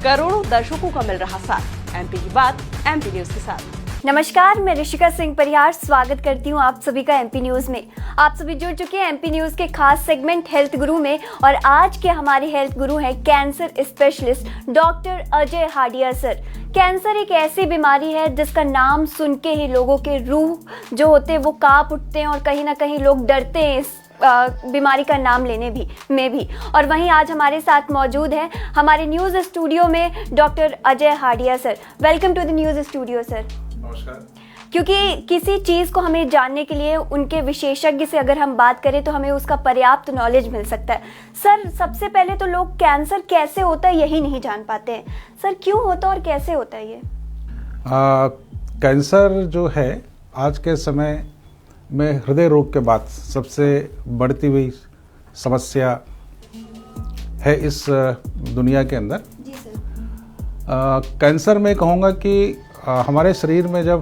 करोड़ों दर्शकों का मिल रहा साथ। एमपी की बात एमपी न्यूज के साथ। नमस्कार, मैं ऋषिका सिंह परिहार स्वागत करती हूं आप सभी का एमपी न्यूज में। आप सभी जुड़ चुके हैं एमपी न्यूज के खास सेगमेंट हेल्थ गुरु में और आज के हमारे हेल्थ गुरु हैं cancer specialist doctor Ajay Hadiya sir. Cancer एक ऐसी बीमारी है जिसका नाम सुन के ही लोगों के रूह जो होते हैं वो कांप उठते हैं और कहीं ना कहीं लोग डरते हैं इस बीमारी का नाम लेने भी। और वहीं आज हमारे साथ मौजूद हैं हमारे न्यूज़ स्टूडियो में doctor Ajay Hadiya sir. Welcome to the news studio sir. नमस्कार। क्योंकि किसी चीज़ को हमें जानने के लिए उनके विशेषज्ञ से अगर हम बात करें तो हमें उसका पर्याप्त नॉलेज मिल सकता है। सर, सबसे पहले तो लोग कैंसर कैसे होता है यही नहीं जान पाते हैं। सर, क्यों होता है और कैसे होता है ये? कैंसर जो है आज के समय में हृदय रोग के बाद सबसे बढ़ती हुई समस्या है इस दुनिया के अंदर। जी सर। कैंसर में कहूँगा कि हमारे शरीर में जब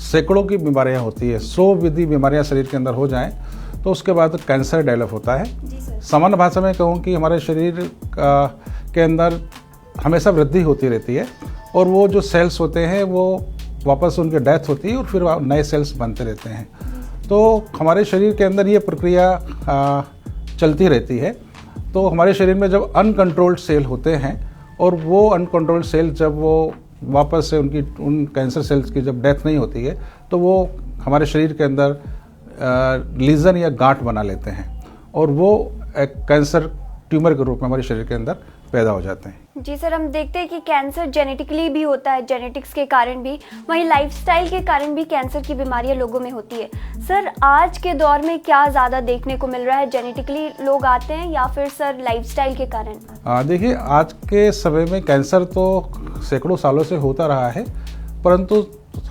सैकड़ों की बीमारियां होती है, 100 विधि बीमारियां शरीर के अंदर हो जाएं तो उसके बाद कैंसर डेवलप होता है। जी सर। सामान्य भाषा में कहूँ कि हमारे शरीर के अंदर हमेशा वृद्धि होती रहती है और वो जो सेल्स होते हैं वो वापस उनकी डेथ होती है और फिर नए सेल्स बनते रहते हैं। तो हमारे शरीर के अंदर ये प्रक्रिया चलती रहती है। तो हमारे शरीर में जब अनकंट्रोल्ड सेल होते हैं और वो अनकंट्रोल्ड सेल जब वो वापस से उन कैंसर सेल्स की जब डेथ नहीं होती है तो वो हमारे शरीर के अंदर लीजन या गांठ बना लेते हैं और वो एक कैंसर ट्यूमर के रूप में हमारे शरीर के अंदर पैदा हो जाते हैं। जी सर, हम देखते हैं कि कैंसर जेनेटिकली भी होता है, जेनेटिक्स के कारण भी, वहीं लाइफस्टाइल के कारण भी कैंसर की बीमारियां लोगों में होती है। सर, आज के दौर में क्या ज़्यादा देखने को मिल रहा है, जेनेटिकली लोग आते हैं या फिर सर लाइफस्टाइल के कारण? देखिए, आज के समय में कैंसर तो सैकड़ों सालों से होता रहा है, परंतु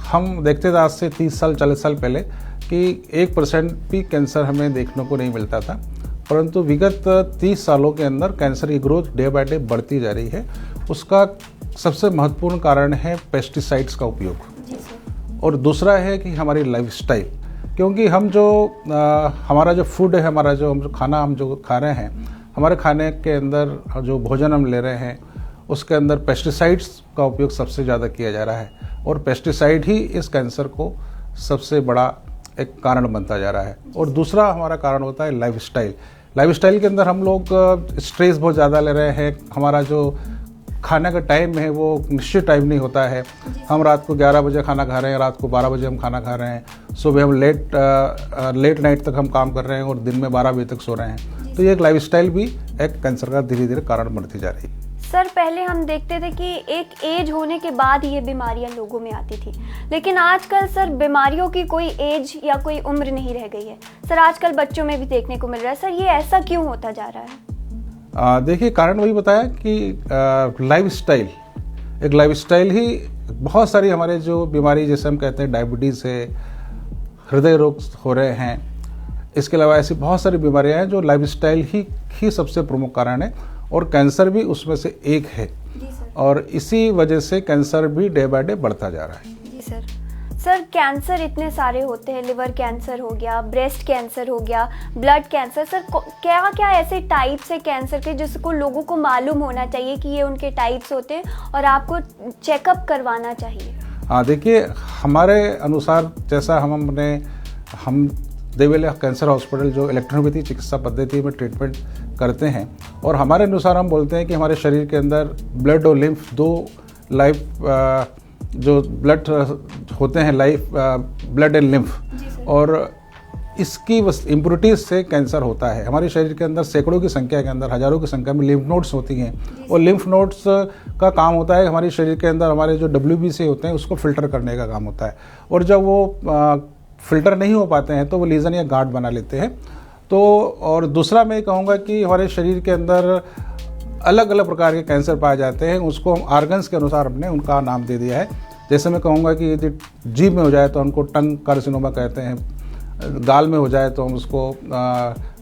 हम देखते थे आज से 30 साल 40 साल पहले कि 1% भी कैंसर हमें देखने को नहीं मिलता था, परंतु विगत 30 सालों के अंदर कैंसर की ग्रोथ डे बाय डे बढ़ती जा रही है। उसका सबसे महत्वपूर्ण कारण है पेस्टिसाइड्स का उपयोग और दूसरा है कि हमारी लाइफस्टाइल। क्योंकि हम जो हमारा जो फूड है, हमारा जो खाना हम जो खा रहे हैं, हमारे खाने के अंदर जो भोजन हम ले रहे हैं उसके अंदर पेस्टिसाइड्स का उपयोग सबसे ज़्यादा किया जा रहा है और पेस्टिसाइड ही इस कैंसर को सबसे बड़ा एक कारण बनता जा रहा है। और दूसरा हमारा कारण होता है लाइफस्टाइल। लाइफस्टाइल के अंदर हम लोग स्ट्रेस बहुत ज़्यादा ले रहे हैं। हमारा जो खाने का टाइम है वो निश्चित टाइम नहीं होता है। हम रात को 11 बजे खाना खा रहे हैं, रात को 12 बजे हम खाना खा रहे हैं, सुबह हम लेट नाइट तक हम काम कर रहे हैं और दिन में 12 बजे तक सो रहे हैं। तो ये एक लाइफस्टाइल भी एक कैंसर का धीरे धीरे कारण बनती जा रही है। सर, पहले हम देखते थे कि एक एज होने के बाद ये बीमारियां लोगों में आती थी, लेकिन आजकल सर बीमारियों की कोई एज या कोई उम्र नहीं रह गई है। सर, आजकल बच्चों में भी देखने को मिल रहा है। सर, ये ऐसा क्यों होता जा रहा है? देखिए, कारण वही बताया कि लाइफस्टाइल, एक लाइफस्टाइल ही बहुत सारी हमारे जो बीमारी जैसे हम कहते हैं डायबिटीज़ है, हृदय रोग हो रहे हैं, इसके अलावा ऐसी बहुत सारी बीमारियां हैं जो लाइफस्टाइल ही सबसे प्रमुख कारण है और कैंसर भी उसमें से एक है। और इसी वजह से कैंसर भी डे बाय डे बढ़ता जा रहा है। जी सर। सर, कैंसर इतने सारे होते हैं, लिवर कैंसर हो गया, ब्रेस्ट कैंसर हो गया, ब्लड कैंसर। सर, क्या क्या ऐसे टाइप्स है कैंसर के जिसको लोगों को मालूम होना चाहिए कि ये उनके टाइप्स होते हैं और आपको चेकअप करवाना चाहिए? देखिए, हमारे अनुसार जैसा हम देवेले कैंसर हॉस्पिटल जो इलेक्ट्रोपैथी चिकित्सा पद्धति में ट्रीटमेंट करते हैं और हमारे अनुसार हम बोलते हैं कि हमारे शरीर के अंदर ब्लड और लिम्फ दो लाइफ जो ब्लड होते हैं लाइफ ब्लड एंड लिम्फ, और इसकी इम्प्योरिटीज से कैंसर होता है। हमारे शरीर के अंदर सैकड़ों की संख्या के अंदर हजारों की संख्या में लिम्फ नोड्स होती हैं और लिम्फ नोड्स का काम होता है हमारे शरीर के अंदर हमारे जो WBC होते हैं उसको फिल्टर करने का काम होता है। और जब वो फिल्टर नहीं हो पाते हैं तो वो लीजन या गांठ बना लेते हैं। तो और दूसरा मैं कहूँगा कि हमारे शरीर के अंदर अलग अलग प्रकार के कैंसर पाए जाते हैं, उसको हम आर्गन्स के अनुसार हमने उनका नाम दे दिया है। जैसे मैं कहूँगा कि यदि जीभ में हो जाए तो उनको टंग कार्सिनोमा कहते हैं, गाल में हो जाए तो हम उसको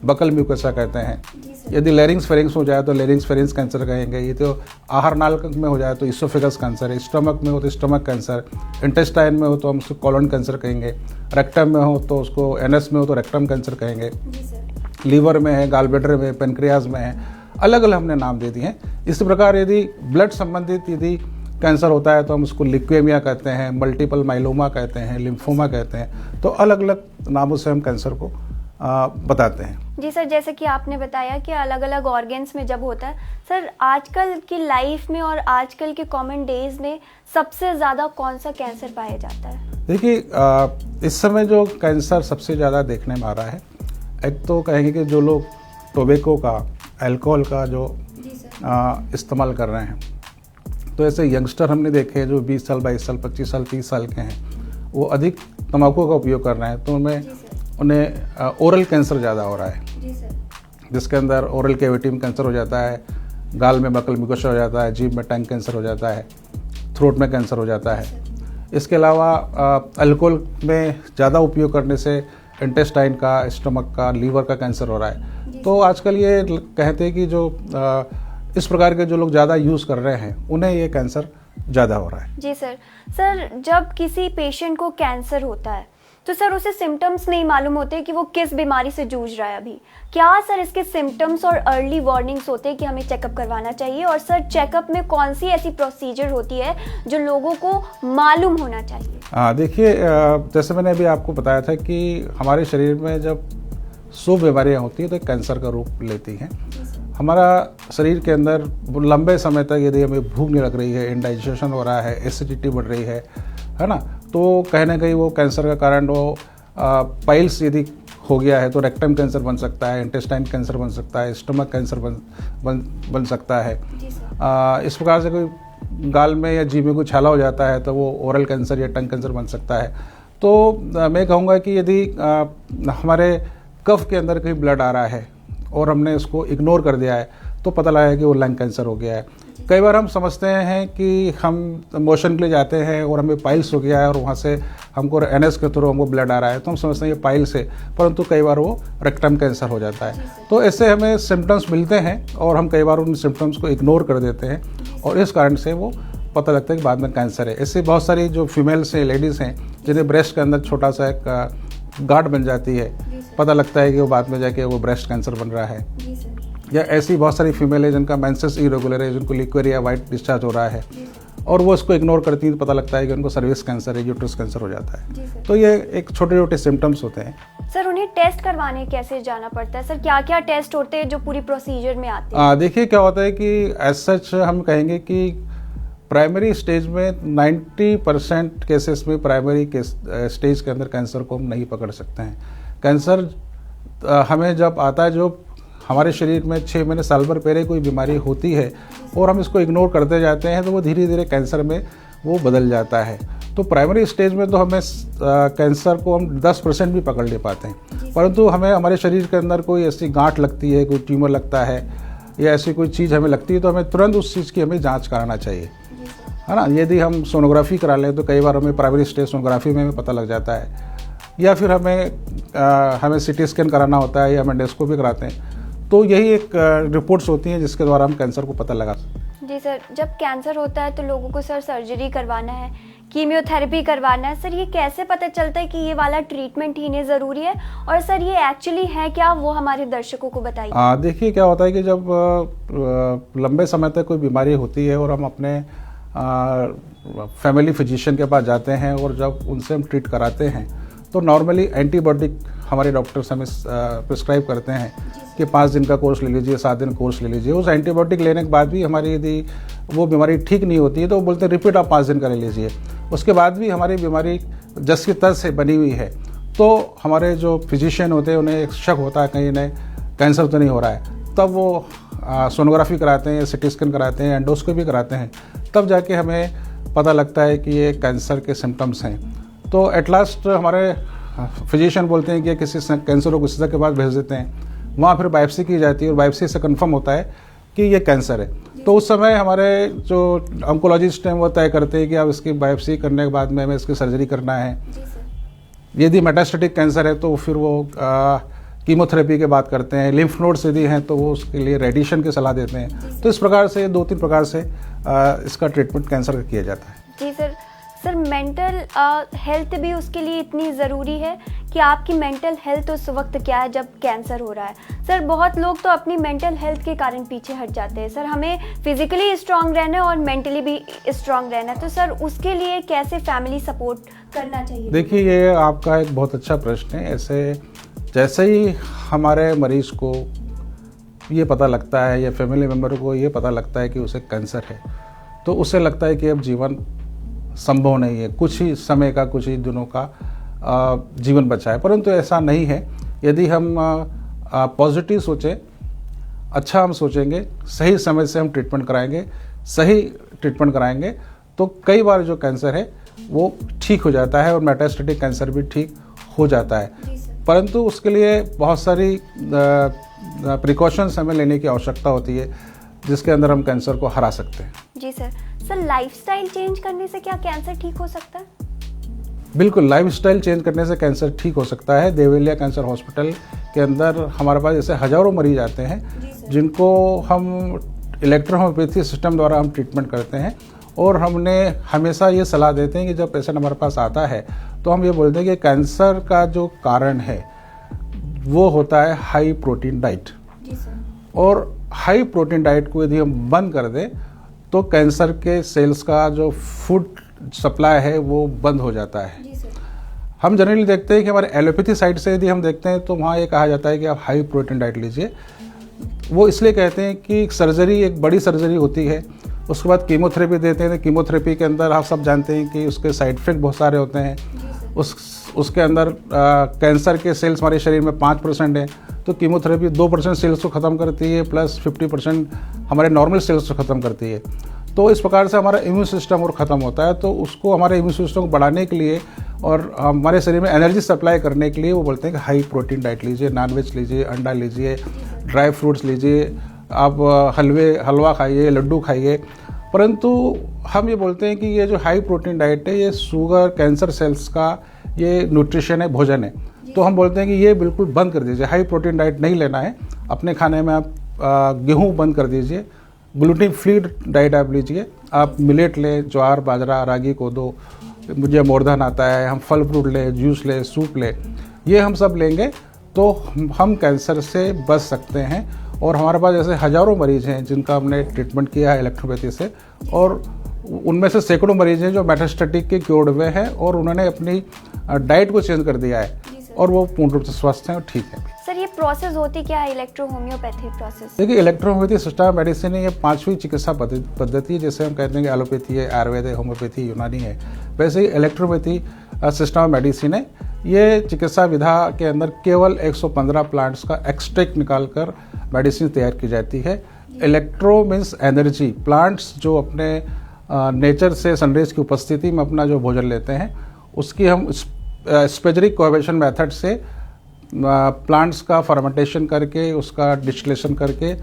बकल म्यूकोसा कहते हैं, यदि लेरिंग्स फेरिंग्स हो जाए तो लेरिंग्स फेरिंग्स कैंसर कहेंगे, ये तो आहार नाल में हो जाए तो इसोफेगस कैंसर है, स्टमक में हो तो स्टमक कैंसर, इंटेस्टाइन में हो तो हम उसको कॉलन कैंसर कहेंगे, रेक्टम में हो तो उसको एनएस में हो तो रेक्टम कैंसर कहेंगे, लीवर में है, गाल ब्लैडर में, पेनक्रियाज में है, अलग अलग हमने नाम दे दिए हैं। इसी प्रकार यदि ब्लड संबंधित यदि कैंसर होता है तो हम उसको लिक्वेमिया कहते हैं, मल्टीपल माइलोमा कहते हैं, लिम्फोमा कहते हैं। तो अलग अलग नामों से हम कैंसर को बताते हैं। जी सर, जैसे कि आपने बताया कि अलग अलग ऑर्गन्स में जब होता है, सर आजकल की लाइफ में और आजकल के कॉमन डेज में सबसे ज़्यादा कौन सा कैंसर पाया जाता है? देखिए, इस समय जो कैंसर सबसे ज़्यादा देखने में आ रहा है, एक तो कहेंगे कि जो लोग टोबैको का, अल्कोहल का जो इस्तेमाल कर रहे हैं, तो ऐसे यंगस्टर हमने देखे जो 20 साल, 22 साल, 25 साल, 30 साल के हैं, वो अधिक तंबाकू का उपयोग कर रहे हैं, तो उन्हें ओरल कैंसर ज़्यादा हो रहा है, जिसके अंदर ओरल कैविटी में कैंसर हो जाता है, गाल में बकल म्यूकोसा हो जाता है, जीभ में टंग कैंसर हो जाता है, थ्रोट में कैंसर हो जाता है। इसके अलावा अल्कोहल में ज़्यादा उपयोग करने से इंटेस्टाइन का, स्टमक का, लीवर का कैंसर हो रहा है। तो आजकल ये कहते हैं कि जो इस प्रकार के जो लोग ज़्यादा यूज़ कर रहे हैं उन्हें ये कैंसर ज़्यादा हो रहा है। जी सर। सर, जब किसी पेशेंट को कैंसर होता है तो सर उसे सिम्टम्स नहीं मालूम होते कि वो किस बीमारी से जूझ रहा है अभी। क्या सर इसके सिम्टम्स और अर्ली वार्निंग्स होते हैं कि हमें चेकअप करवाना चाहिए? और सर चेकअप में कौन सी ऐसी प्रोसीजर होती है जो लोगों को मालूम होना चाहिए? देखिए, जैसे मैंने अभी आपको बताया था कि हमारे शरीर में जब 100 बीमारियाँ होती हैं तो कैंसर का रूप लेती हैं। हमारा शरीर के अंदर लंबे समय तक यदि हमें भूख नहीं लग रही है, इंडाइजेशन हो रहा है, एसिडिटी बढ़ रही है ना, तो कहीं ना कहीं वो कैंसर का कारण वो पाइल्स यदि हो गया है तो रेक्टम कैंसर बन सकता है, इंटेस्टाइन कैंसर बन सकता है, स्टमक कैंसर बन सकता है। इस प्रकार से कोई गाल में या जीभ में कोई छाला हो जाता है तो वो ओरल कैंसर या टंग कैंसर बन सकता है। तो मैं कहूँगा कि यदि हमारे कफ के अंदर कहीं ब्लड आ रहा है और हमने उसको इग्नोर कर दिया है तो पता लगा कि वो लंग कैंसर हो गया है। कई बार हम समझते हैं कि हम मोशन के लिए जाते हैं और हमें पाइल्स हो गया है और वहाँ से हमको एनएस के थ्रू हमको ब्लड आ रहा है तो हम समझते हैं ये पाइल्स है, परंतु कई बार वो रेक्टम कैंसर हो जाता है। तो ऐसे हमें सिम्टम्स मिलते हैं और हम कई बार उन सिम्टम्स को इग्नोर कर देते हैं और इस कारण से वो पता लगता है कि बाद में कैंसर है। ऐसे बहुत सारी जो फीमेल्स हैं, लेडीज़ हैं, जिन्हें ब्रेस्ट के अंदर छोटा सा एक गांठ बन जाती है, पता लगता है कि वो बाद में जाके वो ब्रेस्ट कैंसर बन रहा है। या ऐसी बहुत सारी फीमेल है जिनका मेंसेस इरेगुलर है, जिनको लिक्विड या वाइट डिस्चार्ज हो रहा है और वो इसको इग्नोर करती है तो पता लगता है कि उनको सर्विक्स कैंसर है, यूट्रस कैंसर हो जाता है। तो ये एक छोटे छोटे सिम्टम्स होते हैं। सर, उन्हें टेस्ट करवाने कैसे जाना पड़ता है? सर, क्या क्या टेस्ट होते हैं जो पूरी प्रोसीजर में आते हैं? देखिए, क्या होता है कि एज सच हम कहेंगे कि प्राइमरी स्टेज में 90% केसेस में प्राइमरी स्टेज के अंदर कैंसर को हम नहीं पकड़ सकते हैं। कैंसर हमें जब आता है, जो हमारे शरीर में 6 महीने साल भर पहले कोई बीमारी होती है और हम इसको इग्नोर करते जाते हैं तो वो धीरे धीरे कैंसर में वो बदल जाता है। तो प्राइमरी स्टेज में तो हमें कैंसर को हम 10% भी पकड़ ले पाते हैं, परंतु हमें हमारे शरीर के अंदर कोई ऐसी गांठ लगती है, कोई ट्यूमर लगता है या ऐसी कोई चीज़ हमें लगती है तो हमें तुरंत उस चीज़ की हमें जाँच कराना चाहिए, है ना। यदि हम सोनोग्राफी करा लें तो कई बार हमें प्राइमरी स्टेज सोनोग्राफी में हमें पता लग जाता है, या फिर हमें सिटी स्कैन कराना होता है या हम एंडोस्कोपी कराते हैं। तो यही एक रिपोर्ट्स होती हैं जिसके द्वारा हम कैंसर को पता लगा सकते हैं। जी सर, जब कैंसर होता है तो लोगों को सर सर्जरी करवाना है, कीमियोथेरेपी करवाना है, सर ये कैसे पता चलता है कि ये वाला ट्रीटमेंट ही नहीं ज़रूरी है? और सर ये एक्चुअली है क्या, वो हमारे दर्शकों को बताइए। देखिए, क्या होता है कि जब लंबे समय तक कोई बीमारी होती है और हम अपने फैमिली फिजिशियन के पास जाते हैं और जब उनसे हम ट्रीट कराते हैं तो नॉर्मली एंटीबायोटिक हमारे डॉक्टर्स हमें प्रिस्क्राइब करते हैं कि 5 दिन का कोर्स ले लीजिए, 7 दिन कोर्स ले लीजिए। उस एंटीबायोटिक लेने के बाद भी हमारी यदि वो बीमारी ठीक नहीं होती है तो वो बोलते हैं रिपीट आप 5 दिन का ले लीजिए। उसके बाद भी हमारी बीमारी जस की तस से बनी हुई है तो हमारे जो फिजिशियन होते हैं उन्हें एक शक होता है कहीं इन्हें कैंसर तो नहीं हो रहा है, तब वो सोनोग्राफी कराते हैं, सिटी स्कैन कराते हैं, एंडोस्कोपी कराते हैं, तब जाके हमें पता लगता है कि ये कैंसर के सिम्टम्स हैं। तो एट लास्ट हमारे फिजिशियन बोलते हैं कि किसी कैंसर को किसी के पास भेज देते हैं, वहाँ फिर बायोप्सी की जाती है और बायोप्सी से कंफर्म होता है कि ये कैंसर है। तो उस समय हमारे जो ऑन्कोलॉजिस्ट हैं वो तय करते हैं कि अब इसकी बायोप्सी करने के बाद में हमें इसकी सर्जरी करना है। यदि मेटास्टेटिक कैंसर है तो फिर वो कीमोथेरेपी की बात करते हैं, लिम्फ नोड्स यदि हैं तो वो उसके लिए रेडिएशन की सलाह देते हैं। तो इस प्रकार से 2-3 प्रकार से इसका ट्रीटमेंट कैंसर का किया जाता है। जी सर। सर, मेंटल हेल्थ भी उसके लिए इतनी ज़रूरी है कि आपकी मेंटल हेल्थ उस वक्त क्या है जब कैंसर हो रहा है। सर बहुत लोग तो अपनी मेंटल हेल्थ के कारण पीछे हट जाते हैं। सर हमें फिजिकली स्ट्रांग रहना है और मेंटली भी स्ट्रांग रहना है, तो सर उसके लिए कैसे फैमिली सपोर्ट करना चाहिए? देखिए, ये आपका एक बहुत अच्छा प्रश्न है। ऐसे जैसे ही हमारे मरीज को ये पता लगता है या फैमिली मेम्बर को ये पता लगता है कि उसे कैंसर है, तो उसे लगता है कि अब जीवन संभव नहीं है, कुछ ही समय का, कुछ ही दिनों का जीवन बचा है। परंतु ऐसा नहीं है। यदि हम पॉजिटिव सोचें, अच्छा हम सोचेंगे, सही समय से हम ट्रीटमेंट कराएंगे, सही ट्रीटमेंट कराएंगे, तो कई बार जो कैंसर है वो ठीक हो जाता है और मेटास्टेटिक कैंसर भी ठीक हो जाता है। परंतु उसके लिए बहुत सारी प्रिकॉशंस हमें लेने की आवश्यकता होती है, जिसके अंदर हम कैंसर को हरा सकते हैं। जी सर। सर लाइफस्टाइल चेंज करने से क्या कैंसर ठीक हो सकता है? बिल्कुल, लाइफस्टाइल चेंज करने से कैंसर ठीक हो सकता है। देवेलिया कैंसर हॉस्पिटल के अंदर हमारे पास ऐसे हजारों मरीज आते हैं जिनको हम इलेक्ट्रोहोम्योपैथी सिस्टम द्वारा हम ट्रीटमेंट करते हैं। और हमने हमेशा ये सलाह देते हैं कि जब पेशेंट हमारे पास आता है तो हम ये बोलते हैं कि कैंसर का जो कारण है वो होता है हाई प्रोटीन डाइट। और हाई प्रोटीन डाइट को यदि हम बंद कर दें तो कैंसर के सेल्स का जो फूड सप्लाई है वो बंद हो जाता है। हम जनरली देखते हैं कि हमारे एलोपैथी साइड से यदि हम देखते हैं तो वहाँ ये कहा जाता है कि आप हाई प्रोटीन डाइट लीजिए। वो इसलिए कहते हैं कि सर्जरी एक बड़ी सर्जरी होती है, उसके बाद कीमोथेरेपी देते हैं। तो कीमोथेरेपी के अंदर आप सब जानते हैं कि उसके साइड इफेक्ट बहुत सारे होते हैं। उसके अंदर कैंसर के सेल्स हमारे शरीर में 5% है, तो कीमोथेरेपी 2% सेल्स को ख़त्म करती है, प्लस 50% हमारे नॉर्मल सेल्स को ख़त्म करती है। तो इस प्रकार से हमारा इम्यून सिस्टम और ख़त्म होता है। तो उसको हमारे इम्यून सिस्टम को बढ़ाने के लिए और हमारे शरीर में एनर्जी सप्लाई करने के लिए वो बोलते हैं कि हाई प्रोटीन डाइट लीजिए, नॉनवेज लीजिए, अंडा लीजिए, ड्राई फ्रूट्स लीजिए, आप हलवा खाइए, लड्डू खाइए। परंतु हम ये बोलते हैं कि ये जो हाई प्रोटीन डाइट है ये शुगर कैंसर सेल्स का ये न्यूट्रिशन है, भोजन है। तो हम बोलते हैं कि ये बिल्कुल बंद कर दीजिए, हाई प्रोटीन डाइट नहीं लेना है। अपने खाने में आप गेहूँ बंद कर दीजिए, ग्लूटेन फ्री डाइट आप लीजिए, आप मिलेट लें, ज्वार, बाजरा, रागी, कोदो, मुझे मोरधन आता है, हम फल फ्रूट लें, जूस लें, सूप लें, ये हम सब लेंगे तो हम कैंसर से बच सकते हैं। और हमारे पास ऐसे हजारों मरीज हैं जिनका हमने ट्रीटमेंट किया है इलेक्ट्रोपैथी से, और उनमें से सैकड़ों मरीज हैं जो मेटास्टेटिक के क्योर्ड हुए हैं और उन्होंने अपनी डाइट को चेंज कर दिया है और वो पूर्ण रूप से स्वस्थ हैं और ठीक है। सर ये प्रोसेस होती क्या है, इलेक्ट्रो होम्योपैथी प्रोसेस? देखिए, इलेक्ट्रोहोम्योपैथी सिस्टम मेडिसिन है, ये 5वीं चिकित्सा पद्धति है। जैसे हम कहते हैं कि एलोपैथी है, आयुर्वेद है, होम्योपैथी, यूनानी है, वैसे ही इलेक्ट्रोपैथी सिस्टम मेडिसिन है। ये चिकित्सा विधा के अंदर केवल 115 प्लांट्स का एक्सट्रैक्ट निकालकर मेडिसिन तैयार की जाती है। इलेक्ट्रो मीन्स एनर्जी, प्लांट्स जो अपने नेचर से सनरेज की उपस्थिति में अपना जो भोजन लेते हैं उसकी हम स्पेजरिक कोएबेशन मेथड से प्लांट्स का फर्मेंटेशन करके, उसका डिस्टिलेशन करके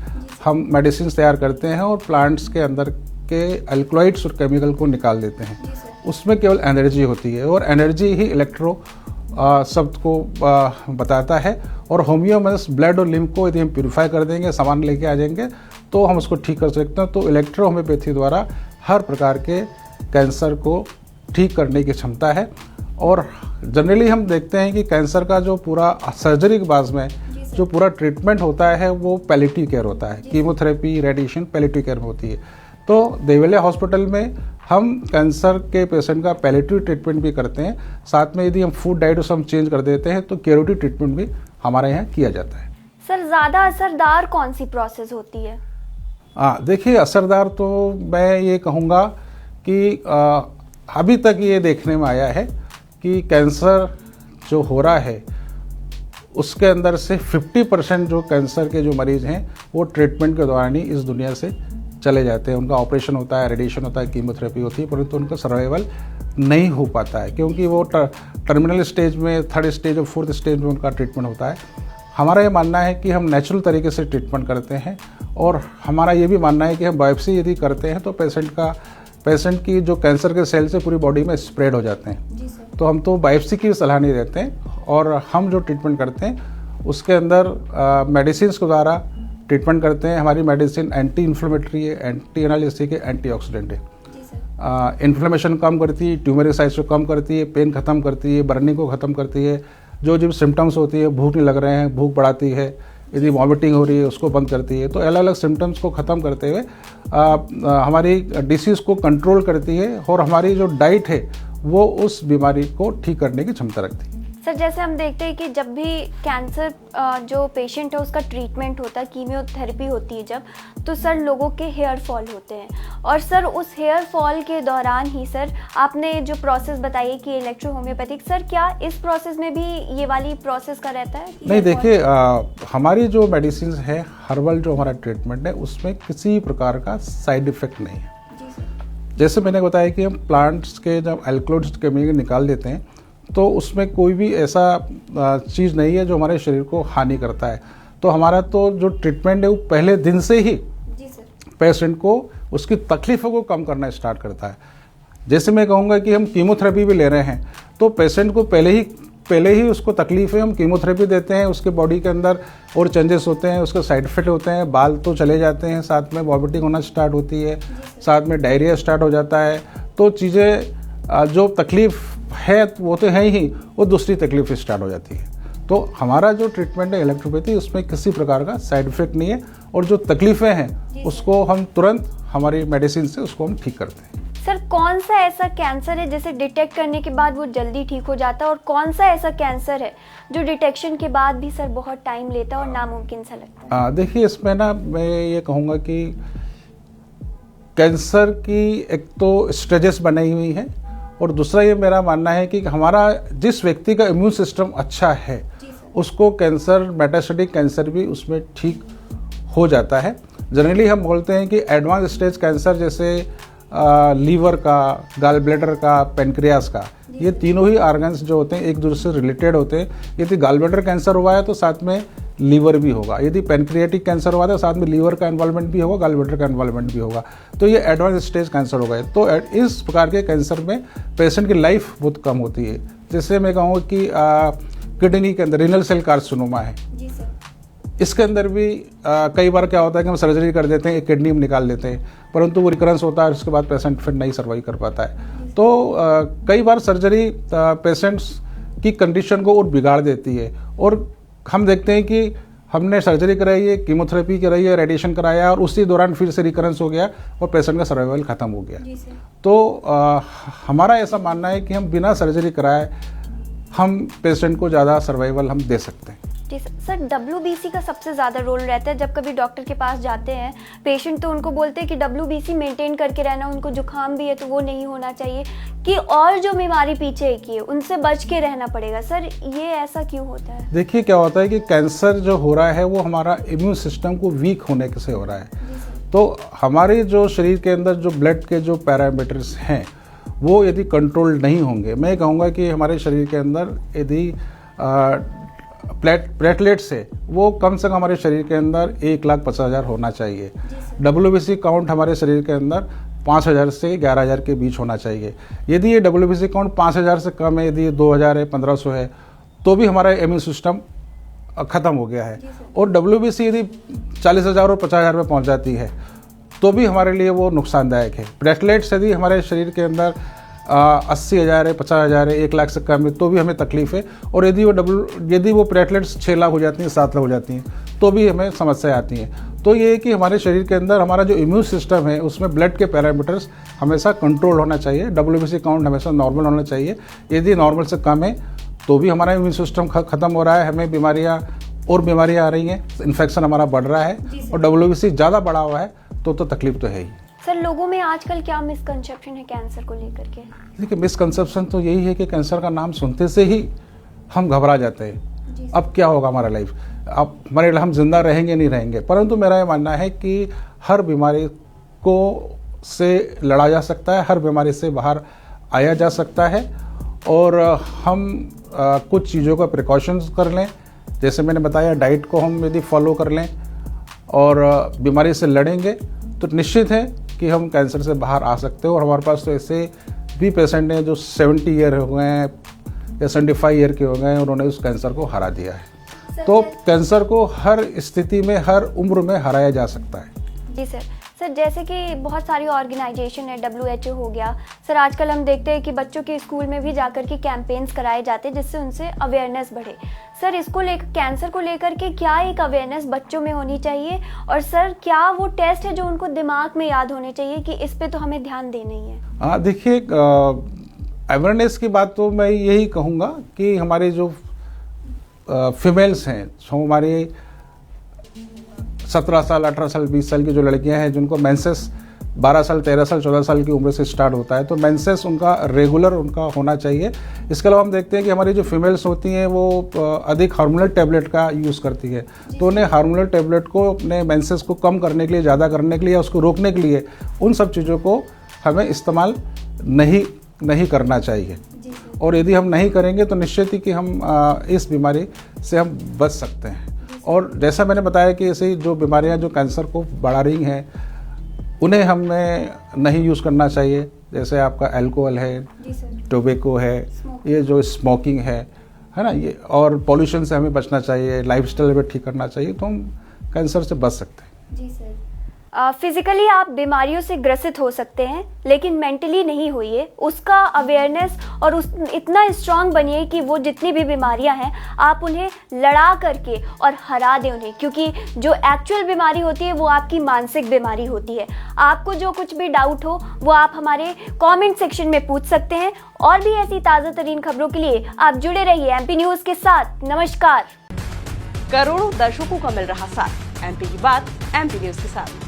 हम मेडिसिन तैयार करते हैं और प्लांट्स के अंदर के अल्कलॉइड्स और केमिकल को निकाल देते हैं। उसमें केवल एनर्जी होती है और एनर्जी ही इलेक्ट्रो शब्द को बताता है। और होम्यो मीन्स ब्लड और लिम्फ को यदि हम प्यूरिफाई कर देंगे, सामान लेके आ जाएंगे तो हम उसको ठीक कर सकते हैं। तो इलेक्ट्रो होम्योपैथी द्वारा हर प्रकार के कैंसर को ठीक करने की क्षमता है। और जनरली हम देखते हैं कि कैंसर का जो पूरा सर्जरी के बाद में जो पूरा ट्रीटमेंट होता है वो पैलिएटिव केयर होता है। कीमोथेरेपी, रेडिएशन पैलिएटिव केयर में होती है। तो देवेलिया हॉस्पिटल में हम कैंसर के पेशेंट का पैलिएटिव ट्रीटमेंट भी करते हैं। साथ में यदि हम फूड डाइट हम चेंज कर देते हैं तो क्यूरेटिव ट्रीटमेंट भी हमारे यहाँ किया जाता है। सर ज़्यादा असरदार कौन सी प्रोसेस होती है? देखिए, असरदार तो मैं ये कहूँगा कि अभी तक ये देखने में आया है कि कैंसर जो हो रहा है उसके अंदर से 50% जो कैंसर के जो मरीज हैं वो ट्रीटमेंट के दौरान ही इस दुनिया से चले जाते हैं। उनका ऑपरेशन होता है, रेडिएशन होता है, कीमोथेरेपी होती है, परंतु उनका सर्वाइवल नहीं हो पाता है क्योंकि वो टर्मिनल स्टेज में, 3rd स्टेज और 4th स्टेज में उनका ट्रीटमेंट होता है। हमारा ये मानना है कि हम नेचुरल तरीके से ट्रीटमेंट करते हैं और हमारा ये भी मानना है कि हम बायोप्सी यदि करते हैं तो पेशेंट की जो कैंसर के सेल से पूरी बॉडी में स्प्रेड हो जाते हैं। तो हम तो बायोप्सी की सलाह नहीं देते हैं और हम जो ट्रीटमेंट करते हैं उसके अंदर मेडिसिन के द्वारा ट्रीटमेंट करते हैं। हमारी मेडिसिन एंटी इन्फ्लेमेटरी है, एंटी एनालिसिक है, एंटीऑक्सीडेंट है। इन्फ्लेमेशन कम करती है, ट्यूमर साइज को कम करती है, पेन खत्म करती है, बर्निंग को ख़त्म करती है, जो जब सिम्टम्स होती है, भूख नहीं लग रहे हैं, भूख बढ़ाती है, यदि वॉमिटिंग हो रही है उसको बंद करती है। तो अलग अलग सिम्टम्स को ख़त्म करते हुए हमारी डिसीज़ को कंट्रोल करती है और हमारी जो डाइट है वो उस बीमारी को ठीक करने की क्षमता रखती है। सर जैसे हम देखते हैं कि जब भी कैंसर जो पेशेंट है उसका ट्रीटमेंट होता है, कीमियोथेरेपी होती है जब, तो सर लोगों के हेयर फॉल होते हैं। और सर उस हेयर फॉल के दौरान ही सर आपने जो प्रोसेस बताई है कि इलेक्ट्रो होम्योपैथिक, सर क्या इस प्रोसेस में भी ये वाली प्रोसेस का रहता है? नहीं, देखिए हमारी जो मेडिसिन है, हर्बल जो हमारा ट्रीटमेंट है, उसमें किसी प्रकार का साइड इफेक्ट नहीं है। जैसे मैंने बताया कि हम प्लांट्स के जब एल्कलॉइड्स केमिकल निकाल देते हैं तो उसमें कोई भी ऐसा चीज़ नहीं है जो हमारे शरीर को हानि करता है। तो हमारा तो जो ट्रीटमेंट है वो पहले दिन से ही पेशेंट को उसकी तकलीफ़ों को कम करना स्टार्ट करता है। जैसे मैं कहूँगा कि हम कीमोथेरेपी भी ले रहे हैं तो पेशेंट को पहले ही उसको तकलीफ है, हम कीमोथेरेपी देते हैं, उसके बॉडी के अंदर और चेंजेस होते हैं, उसके साइड इफेक्ट होते हैं, बाल तो चले जाते हैं, साथ में वॉमिटिंग होना स्टार्ट होती है, साथ में डायरिया स्टार्ट हो जाता है। तो चीज़ें जो तकलीफ है वो तो है ही, वो दूसरी तकलीफ स्टार्ट हो जाती है। तो हमारा जो ट्रीटमेंट है इलेक्ट्रोपैथी, उसमें किसी प्रकार का साइड इफेक्ट नहीं है और जो तकलीफ़ें हैं उसको हम तुरंत हमारी मेडिसिन से उसको हम ठीक करते हैं। सर कौन सा ऐसा कैंसर है जिसे डिटेक्ट करने के बाद वो जल्दी ठीक हो जाता है, और कौन सा ऐसा कैंसर है जो डिटेक्शन के बाद भी सर बहुत टाइम लेता है और नामुमकिन सा लगता है? देखिए, इसमें ना मैं ये कहूँगा कि कैंसर की एक तो स्टेजेस बनाई हुई है और दूसरा ये मेरा मानना है कि हमारा जिस व्यक्ति का इम्यून सिस्टम अच्छा है उसको कैंसर, मेटास्टेटिक कैंसर भी उसमें ठीक हो जाता है। जनरली हम बोलते हैं कि एडवांस स्टेज कैंसर जैसे लीवर का, गॉल ब्लैडर का, पेनक्रियास का, ये तीनों ही ऑर्गन्स जो होते हैं एक दूसरे से रिलेटेड होते हैं। यदि गॉल ब्लैडर कैंसर हुआ है तो साथ में लीवर भी होगा, यदि पेनक्रियाटिक कैंसर हुआ है तो साथ में लीवर का इन्वॉल्वमेंट भी होगा, गॉल ब्लैडर का इन्वॉल्वमेंट भी होगा। तो ये एडवांस स्टेज कैंसर हो गए। तो इस प्रकार के कैंसर में पेशेंट की लाइफ बहुत कम होती है। जैसे मैं कहूँगा कि किडनी के अंदर रीनल सेल कार्सिनोमा है, इसके अंदर भी कई बार क्या होता है कि हम सर्जरी कर देते हैं, एक किडनी में निकाल देते हैं, परंतु वो रिकरेंस होता है, उसके बाद पेशेंट फिर नहीं सर्वाइव कर पाता है। तो कई बार सर्जरी पेशेंट्स की कंडीशन को और बिगाड़ देती है और हम देखते हैं कि हमने सर्जरी कराई है, कीमोथेरेपी कराई है, रेडिएशन कराया और उसी दौरान फिर से रिकरेंस हो गया और पेशेंट का सर्वाइवल खत्म हो गया। तो हमारा ऐसा मानना है कि हम बिना सर्जरी कराए हम पेशेंट को ज़्यादा सर्वाइवल हम दे सकते हैं। जी सर, WBC का सबसे ज़्यादा रोल रहता है। जब कभी डॉक्टर के पास जाते हैं पेशेंट तो उनको बोलते हैं कि WBC मेंटेन करके रहना, उनको जुकाम भी है तो वो नहीं होना चाहिए, कि और जो बीमारी पीछे की है उनसे बच के रहना पड़ेगा। सर ये ऐसा क्यों होता है? देखिए, क्या होता है कि कैंसर जो हो रहा है वो हमारा इम्यून सिस्टम को वीक होने से हो रहा है। तो हमारे जो शरीर के अंदर जो ब्लड के जो पैरामीटर्स हैं वो यदि कंट्रोल नहीं होंगे, मैं कहूँगा कि हमारे शरीर के अंदर यदि प्लेटलेट्स है वो कम से कम हमारे शरीर के अंदर 1,50,000 होना चाहिए। WBC काउंट हमारे शरीर के अंदर 5,000 से 11,000 के बीच होना चाहिए। यदि ये WBC काउंट 5,000 से कम है, यदि ये 2,000 है, 1,500 है, तो भी हमारा इम्यून सिस्टम ख़त्म हो गया है। और WBC यदि 40,000 और 50,000 में पहुँच जाती है तो भी हमारे लिए वो नुकसानदायक है। प्लेटलेट्स यदि हमारे शरीर के अंदर 80,000 है, 50,000 है, 1,00,000 से कम है तो भी हमें तकलीफ है। और यदि वो प्लेटलेट्स 6 लाख हो जाती हैं, 7 लाख हो जाती हैं तो भी हमें समस्याएं आती हैं। तो ये है कि हमारे शरीर के अंदर हमारा जो इम्यून सिस्टम है उसमें ब्लड के पैरामीटर्स हमेशा कंट्रोल होना चाहिए, WBC काउंट हमेशा नॉर्मल होना चाहिए। यदि नॉर्मल से कम है तो भी हमारा इम्यून सिस्टम ख़त्म हो रहा है, हमें बीमारियाँ आ रही हैं, इन्फेक्शन हमारा बढ़ रहा है। और WBC ज़्यादा बढ़ा हुआ है तो तकलीफ तो है ही। सर लोगों में आजकल क्या मिसकंसेप्शन है कैंसर को लेकर के? देखिए, मिसकंसेप्शन तो यही है कि कैंसर का नाम सुनते से ही हम घबरा जाते हैं, अब क्या होगा हमारा लाइफ, अब हम जिंदा रहेंगे नहीं रहेंगे। परंतु मेरा ये मानना है कि हर बीमारी को से लड़ा जा सकता है, हर बीमारी से बाहर आया जा सकता है और हम कुछ चीज़ों का प्रिकॉशंस कर लें। जैसे मैंने बताया, डाइट को हम यदि फॉलो कर लें और बीमारी से लड़ेंगे तो निश्चित है कि हम कैंसर से बाहर आ सकते हो। और हमारे पास तो ऐसे भी पेशेंट हैं जो 70 ईयर हो गए हैं या 75 ईयर के हो गए हैं, उन्होंने उस कैंसर को हरा दिया है। तो कैंसर को हर स्थिति में, हर उम्र में हराया जा सकता है। जी सर, सर जैसे कि बहुत सारी ऑर्गेनाइजेशन है, WHO हो गया सर, आजकल हम देखते हैं कि बच्चों के स्कूल में भी जाकर के कैंपेन्स कराए जाते हैं जिससे उनसे अवेयरनेस बढ़े। सर इसको लेकर, कैंसर को लेकर के क्या एक अवेयरनेस बच्चों में होनी चाहिए, और सर क्या वो टेस्ट है जो उनको दिमाग में याद होने चाहिए कि इस पे तो हमें ध्यान देना ही है? देखिए, अवेयरनेस की बात तो मैं यही कहूँगा कि हमारे जो फीमेल्स हैं, जो हमारी 17 साल 18 साल 20 साल की जो लड़कियां हैं जिनको मेंसेस 12 साल 13 साल 14 साल की उम्र से स्टार्ट होता है, तो मेंसेस उनका रेगुलर उनका होना चाहिए। इसके अलावा हम देखते हैं कि हमारी जो फीमेल्स होती हैं वो अधिक हार्मोनल टैबलेट का यूज़ करती है, तो उन्हें हार्मोनल टैबलेट को अपने मेंसेस को कम करने के लिए, ज़्यादा करने के लिए या उसको रोकने के लिए उन सब चीज़ों को हमें इस्तेमाल नहीं करना चाहिए। और यदि हम नहीं करेंगे तो निश्चित ही कि हम इस बीमारी से हम बच सकते हैं। और जैसा मैंने बताया कि ऐसी जो बीमारियां जो कैंसर को बढ़ा रही हैं उन्हें हमें नहीं यूज़ करना चाहिए, जैसे आपका अल्कोहल है, टोबैको है, ये जो स्मोकिंग है ना, ये और पॉल्यूशन से हमें बचना चाहिए, लाइफस्टाइल भी ठीक करना चाहिए, तो हम कैंसर से बच सकते हैं। जी सर। फिजिकली आप बीमारियों से ग्रसित हो सकते हैं लेकिन मेंटली नहीं होइए, उसका अवेयरनेस और उस इतना स्ट्रांग बनिए कि वो जितनी भी बीमारियां हैं आप उन्हें लड़ा करके और हरा दें उन्हें, क्योंकि जो एक्चुअल बीमारी होती है वो आपकी मानसिक बीमारी होती है। आपको जो कुछ भी डाउट हो वो आप हमारे कमेंट सेक्शन में पूछ सकते हैं, और भी ऐसी ताज़ा तरीन खबरों के लिए आप जुड़े रहिए MP न्यूज़ के साथ। नमस्कार। करोड़ों दर्शकों का मिल रहा साथ, MP की बात MP न्यूज के साथ।